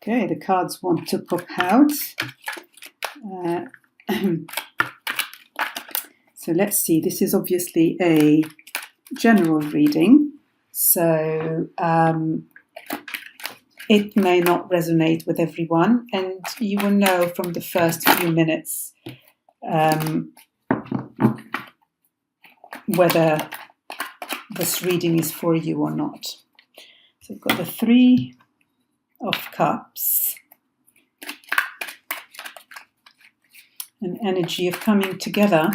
Okay, the cards want to pop out. So let's see, this is obviously a general reading, so it may not resonate with everyone, and you will know from the first few minutes whether this reading is for you or not. So we've got the Three of Cups, an energy of coming together,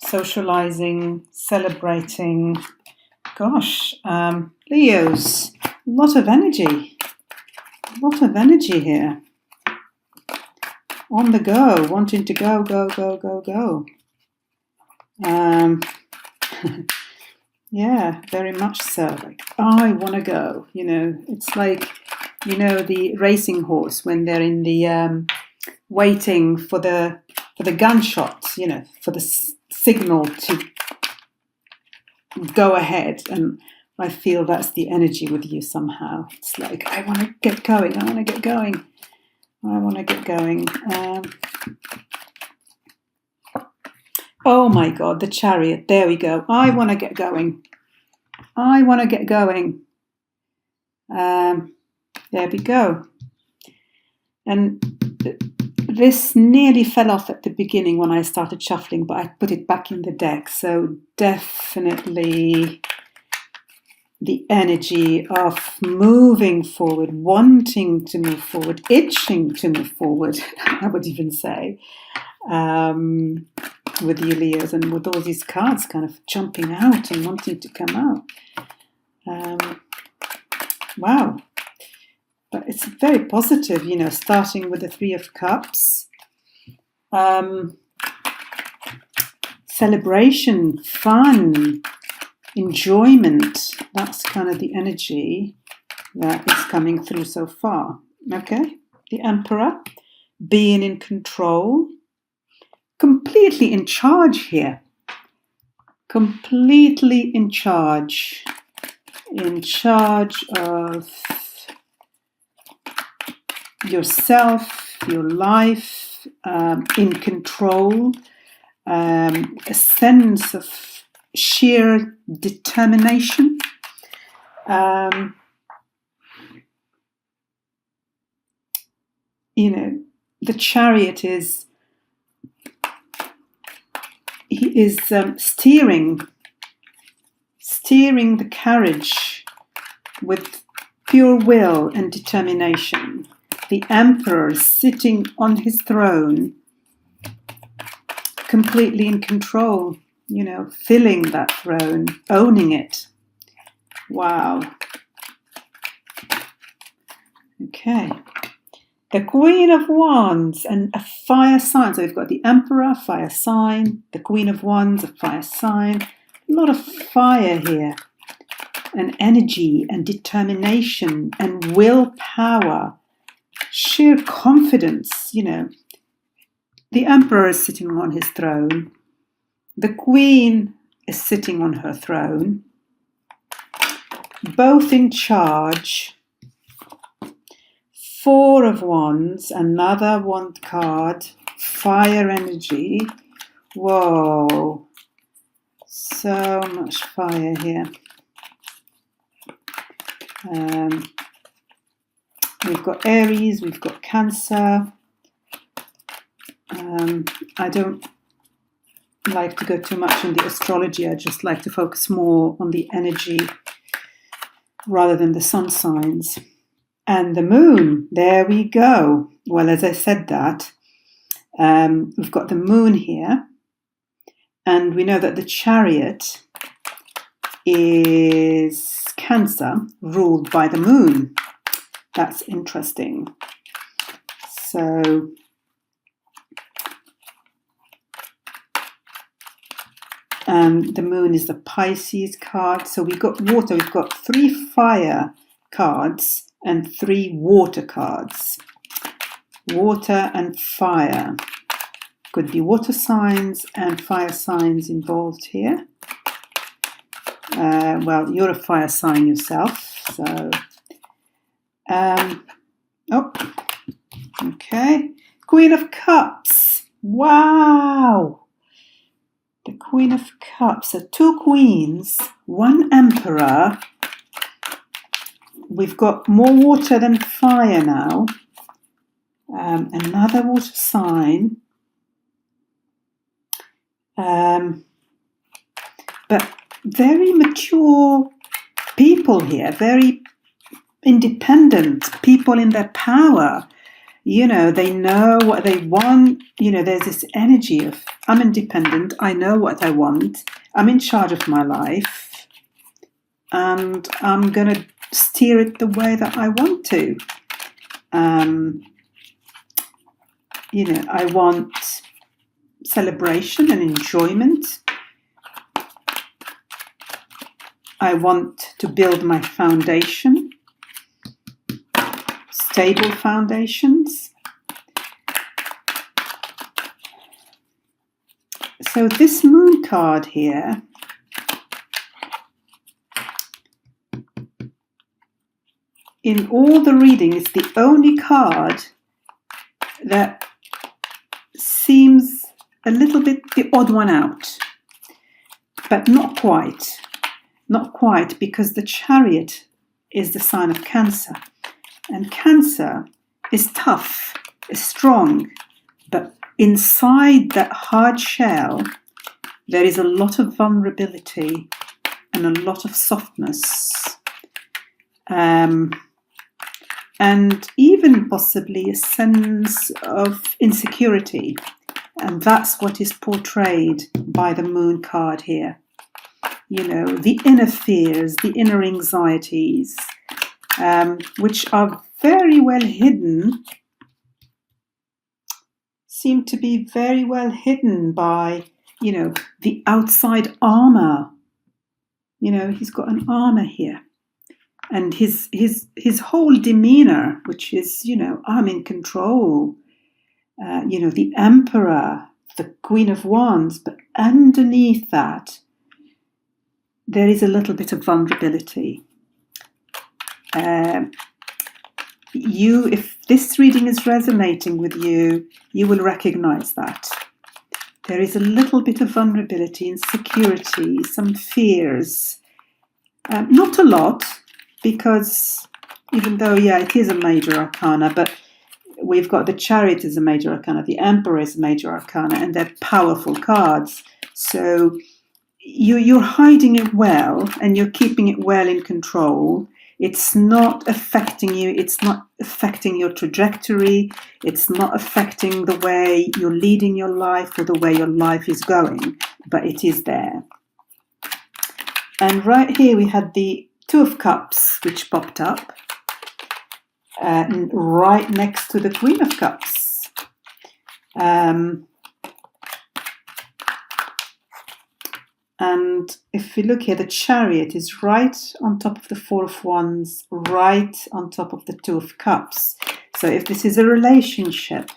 socializing, celebrating. Gosh, Leos, a lot of energy here. On the go, wanting to go. Yeah, very much so. Like, I want to go. You know, it's like, you know, the racing horse when they're in the waiting for the gunshot. You know, for the signal to go ahead. And I feel that's the energy with you somehow. It's like, I want to get going. Oh my God, the Chariot. There we go. I want to get going. There we go. And this nearly fell off at the beginning when I started shuffling, but I put it back in the deck. So definitely the energy of moving forward, wanting to move forward, itching to move forward, I would even say. With you, Leos, and with all these cards kind of jumping out and wanting to come out. Wow. But it's very positive, you know, starting with the Three of Cups. Celebration, fun, enjoyment. That's kind of the energy that is coming through so far. Okay. The Emperor, being in control. Completely in charge here. Completely in charge. In charge of yourself, your life, in control, a sense of sheer determination. You know, the Chariot is steering the carriage with pure will and determination. The Emperor sitting on his throne, completely in control, you know, filling that throne, owning it. Wow. Okay. The Queen of Wands and a fire sign. So we've got the Emperor, fire sign, the Queen of Wands, a fire sign. A lot of fire here. And energy and determination and willpower. Sheer confidence, you know. The Emperor is sitting on his throne. The Queen is sitting on her throne. Both in charge. Four of Wands, another wand card, fire energy. Whoa, so much fire here. We've got Aries, we've got Cancer. I don't like to go too much on the astrology. I just like to focus more on the energy rather than the sun signs. And the Moon, there we go. Well, as I said that, we've got the Moon here. And we know that the Chariot is Cancer, ruled by the Moon. That's interesting. So, the Moon is the Pisces card. So we've got water. We've got 3 fire cards and 3 water cards. Water and fire. Could be water signs and fire signs involved here. Well, you're a fire sign yourself, so Oh, okay. Queen of Cups. Wow. The Queen of Cups. So 2 queens, 1 emperor. We've got more water than fire now. Another water sign. But very mature people here, very independent people in their power. You know, they know what they want. You know, there's this energy of, I'm independent, I know what I want, I'm in charge of my life, and I'm going to steer it the way that I want to. You know, I want celebration and enjoyment. I want to build my foundation, stable foundations. So this moon card here, in all the reading, is the only card that seems a little bit the odd one out, but not quite. Not quite, because the Chariot is the sign of Cancer. And Cancer is tough, is strong, but inside that hard shell, there is a lot of vulnerability and a lot of softness. And even possibly a sense of insecurity. And that's what is portrayed by the moon card here. You know, the inner fears, the inner anxieties, which are very well hidden, seem to be very well hidden by, you know, the outside armor. You know, he's got an armor here. And his whole demeanor, which is, you know, I'm in control. You know, the Emperor, the Queen of Wands, but underneath that, there is a little bit of vulnerability. If this reading is resonating with you, you will recognize that. There is a little bit of vulnerability, insecurity, some fears. Not a lot, because even though, yeah, it is a major arcana, but we've got the Chariot as a major arcana, the Emperor is a major arcana, and they're powerful cards. So you're hiding it well, and you're keeping it well in control. It's not affecting you. It's not affecting your trajectory. It's not affecting the way you're leading your life or the way your life is going, but it is there. And right here we had the 2 of Cups, which popped up right next to the Queen of Cups. And if we look here, the Chariot is right on top of the 4 of Wands, right on top of the 2 of Cups. So if this is a relationship,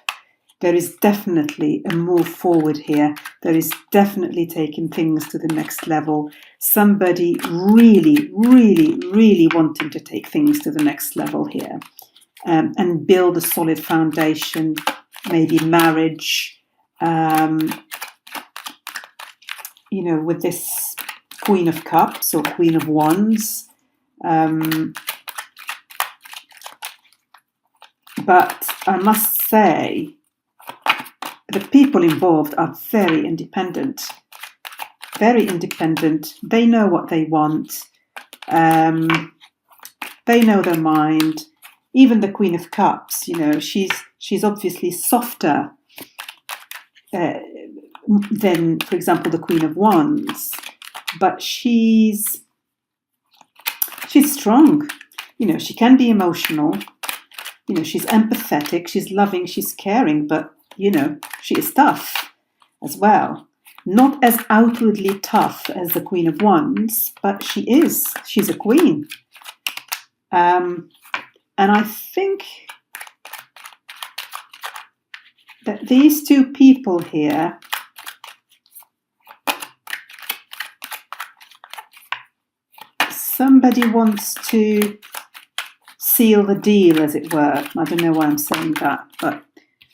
there is definitely a move forward here. There is definitely taking things to the next level. Somebody really, really, really wanting to take things to the next level here, and build a solid foundation, maybe marriage, you know, with this Queen of Cups or Queen of Wands. But I must say, the people involved are very independent. Very independent. They know what they want. They know their mind. Even the Queen of Cups, you know, she's obviously softer than, for example, the Queen of Wands, but she's strong. You know, she can be emotional. You know, she's empathetic, she's loving, she's caring, but, you know, she is tough as well. Not as outwardly tough as the Queen of Wands, but she's a queen. And I think that these 2 people here somebody wants to seal the deal, as it were. I don't know why I'm saying that, but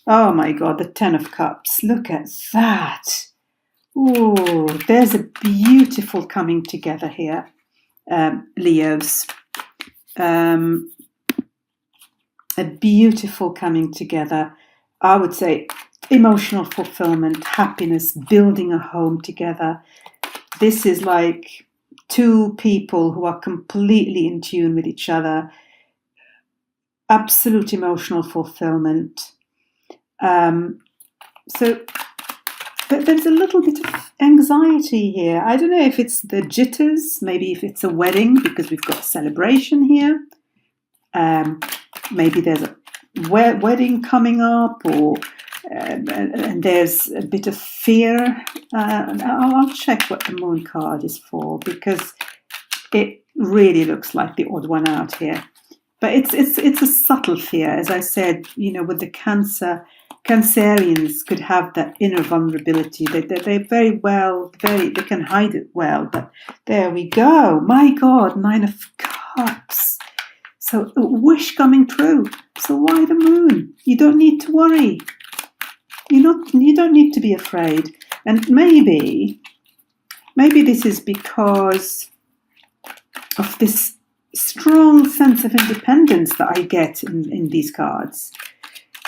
oh my God, the Ten of Cups. Look at that. Oh, there's a beautiful coming together here, Leos. A beautiful coming together. I would say emotional fulfillment, happiness, building a home together. This is like two people who are completely in tune with each other. Absolute emotional fulfillment. But there's a little bit of anxiety here. I don't know if it's the jitters, maybe if it's a wedding, because we've got a celebration here. Maybe there's a wedding coming up, or and there's a bit of fear. I'll check what the Moon card is for, because it really looks like the odd one out here. But it's a subtle fear, as I said. With the Cancerians could have that inner vulnerability. They very well, they can hide it well. But there we go. My God, 9 of Cups. So a wish coming true. So why the Moon? You don't need to worry. You don't need to be afraid. And maybe this is because of this strong sense of independence that I get in these cards.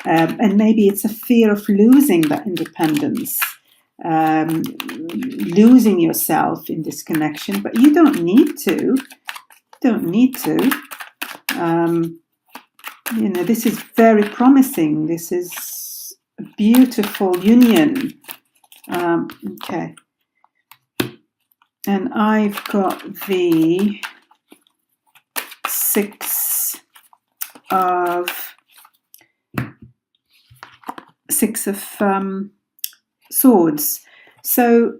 And maybe it's a fear of losing that independence, losing yourself in this connection. But you don't need to. This is very promising. This is a beautiful union. Okay. And I've got the Six of Swords. So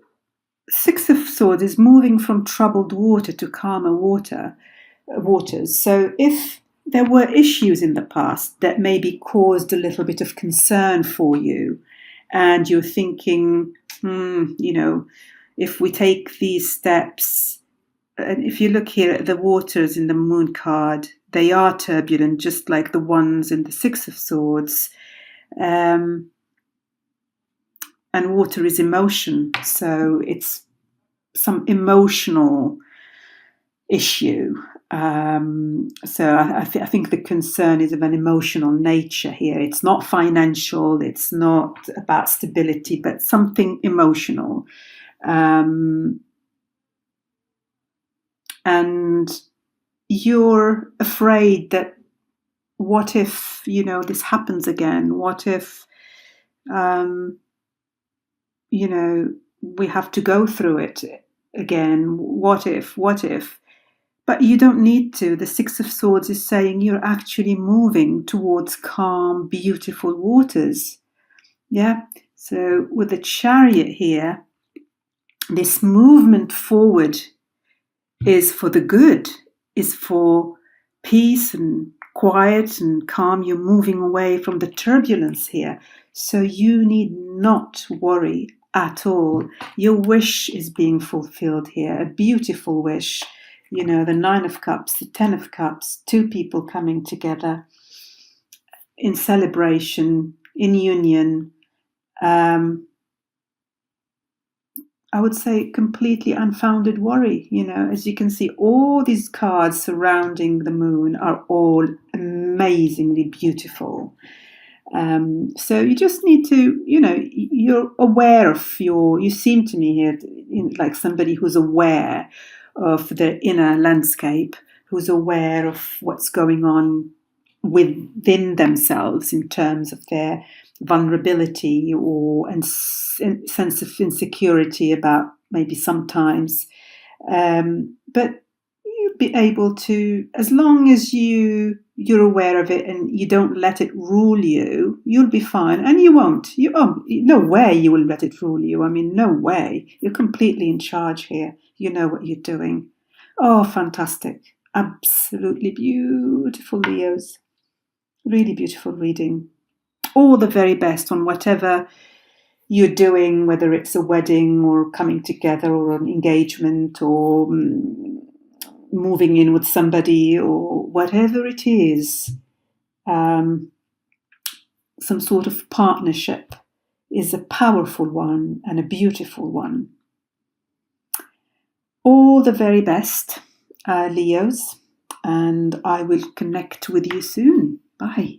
Six of Swords is moving from troubled water to calmer waters. So if there were issues in the past that maybe caused a little bit of concern for you, and you're thinking, if we take these steps, and if you look here at the waters in the Moon card, they are turbulent, just like the ones in the Six of Swords. And water is emotion, so it's some emotional issue. So I think the concern is of an emotional nature here. It's not financial, it's not about stability, but something emotional. And you're afraid that what if, this happens again? What if, we have to go through it again? What if? But you don't need to. The Six of Swords is saying you're actually moving towards calm, beautiful waters. Yeah. So with the Chariot here, this movement forward is for the good, is for peace and quiet and calm. You're moving away from the turbulence here. So you need not worry at all. Your wish is being fulfilled here, a beautiful wish. The 9 of Cups, the 10 of Cups, two people coming together in celebration, in union. I would say completely unfounded worry. As you can see, all these cards surrounding the Moon are all amazingly beautiful. So you just need to, you're aware of you seem to me here like somebody who's aware of the inner landscape, who's aware of what's going on within themselves in terms of their vulnerability and sense of insecurity about maybe sometimes. But you'll be able to, as long as you're aware of it and you don't let it rule you, you'll be fine. And you won't. No way you will let it rule you. I mean, no way. You're completely in charge here. You know what you're doing. Oh, fantastic. Absolutely beautiful, Leos. Really beautiful reading. All the very best on whatever you're doing, whether it's a wedding or coming together or an engagement or moving in with somebody or whatever it is, some sort of partnership is a powerful one and a beautiful one. All the very best, Leos, and I will connect with you soon. Bye.